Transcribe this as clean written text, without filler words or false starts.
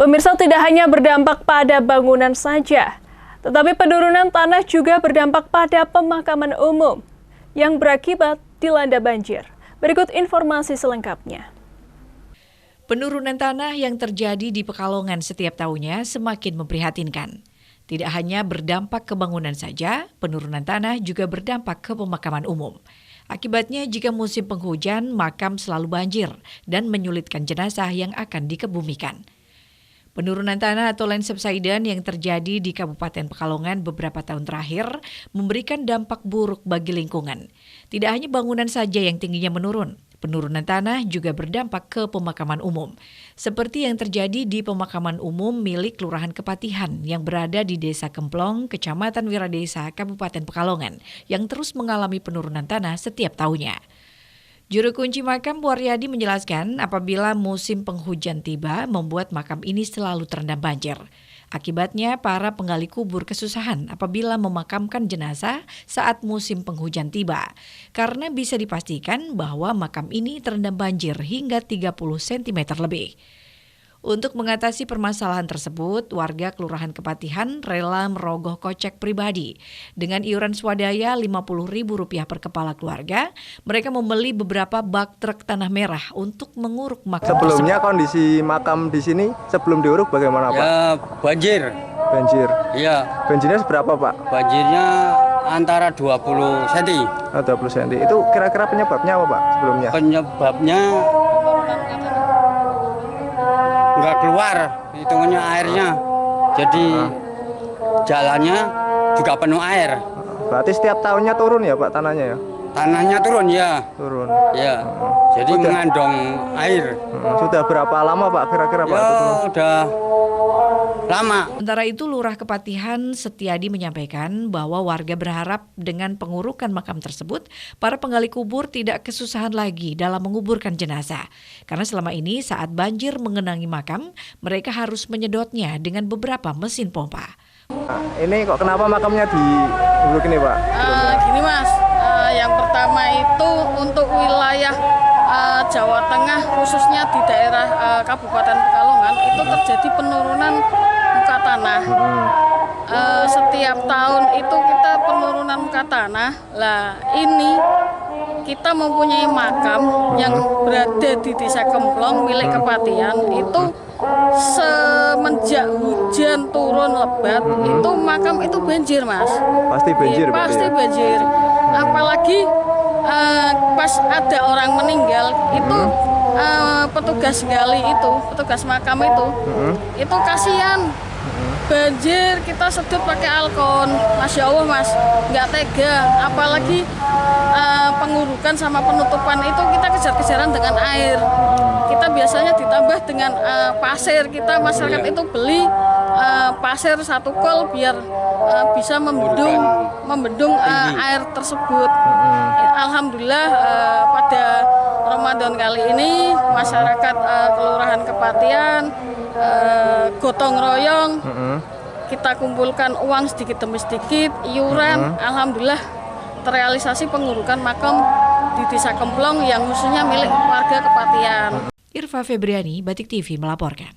Pemirsa, tidak hanya berdampak pada bangunan saja, tetapi penurunan tanah juga berdampak pada pemakaman umum yang berakibat dilanda banjir. Berikut informasi selengkapnya. Penurunan tanah yang terjadi di Pekalongan setiap tahunnya semakin memprihatinkan. Tidak hanya berdampak ke bangunan saja, penurunan tanah juga berdampak ke pemakaman umum. Akibatnya jika musim penghujan, makam selalu banjir dan menyulitkan jenazah yang akan dikebumikan. Penurunan tanah atau land subsidence yang terjadi di Kabupaten Pekalongan beberapa tahun terakhir memberikan dampak buruk bagi lingkungan. Tidak hanya bangunan saja yang tingginya menurun, penurunan tanah juga berdampak ke pemakaman umum. Seperti yang terjadi di pemakaman umum milik Kelurahan Kepatihan yang berada di Desa Kemplong, Kecamatan Wiradesa, Kabupaten Pekalongan, yang terus mengalami penurunan tanah setiap tahunnya. Juru kunci makam Waryadi menjelaskan apabila musim penghujan tiba membuat makam ini selalu terendam banjir. Akibatnya para penggali kubur kesusahan apabila memakamkan jenazah saat musim penghujan tiba. Karena bisa dipastikan bahwa makam ini terendam banjir hingga 30 cm lebih. Untuk mengatasi permasalahan tersebut, warga Kelurahan Kepatihan rela merogoh kocek pribadi. Dengan iuran swadaya Rp50.000 per kepala keluarga, mereka membeli beberapa bak truk tanah merah untuk menguruk makam Sebelumnya tersebut. Kondisi makam di sini sebelum diuruk bagaimana, Pak? Ya, banjir. Banjir. Iya, Banjirnya seberapa, Pak? banjirnya antara 20 cm. 20 cm. Itu kira-kira penyebabnya apa, Pak, sebelumnya? Penyebabnya nggak keluar, hitungannya airnya. Jadi jalannya juga penuh air. Berarti setiap tahunnya turun ya, Pak, tanahnya ya? Tanahnya turun ya. Turun. Ya. Jadi Sudah. mengandung air. Sudah berapa lama, Pak, kira-kira, Pak? Ya, itu turun? udah lama. Sementara itu, Lurah Kepatihan Setiadi menyampaikan bahwa warga berharap dengan pengurukan makam tersebut, para penggali kubur tidak kesusahan lagi dalam menguburkan jenazah. Karena selama ini saat banjir mengenangi makam, mereka harus menyedotnya dengan beberapa mesin pompa. Nah, ini kok kenapa makamnya diuruk ini, Pak? Gini Mas, yang pertama itu untuk wilayah Jawa Tengah, khususnya di daerah Kabupaten Pekalongan, itu terjadi penurunan muka tanah. Setiap tahun itu kita penurunan muka tanah. Lah ini kita mempunyai makam yang berada di Desa Kemplong milik Kepatihan. Itu semenjak hujan turun lebat, itu makam itu banjir, Mas. Pasti banjir, Pak, Pasti ya? banjir. Apalagi pas ada orang meninggal itu petugas gali itu, petugas makam itu kasihan. Banjir kita sedot pakai alkon, Masya Allah Mas, nggak tega. Apalagi pengurukan sama penutupan itu kita kejar-kejaran dengan air. Kita biasanya ditambah dengan pasir. Kita masyarakat itu beli pasir 1 kol biar bisa membendung air tersebut. Alhamdulillah pada Ramadan kali ini masyarakat Kelurahan Kepatihan gotong royong, kita kumpulkan uang sedikit demi sedikit, iuran, alhamdulillah terrealisasi pengurukan makam di Desa Kemplong yang khususnya milik warga Kepatihan. Irva Febriani, Batik TV melaporkan.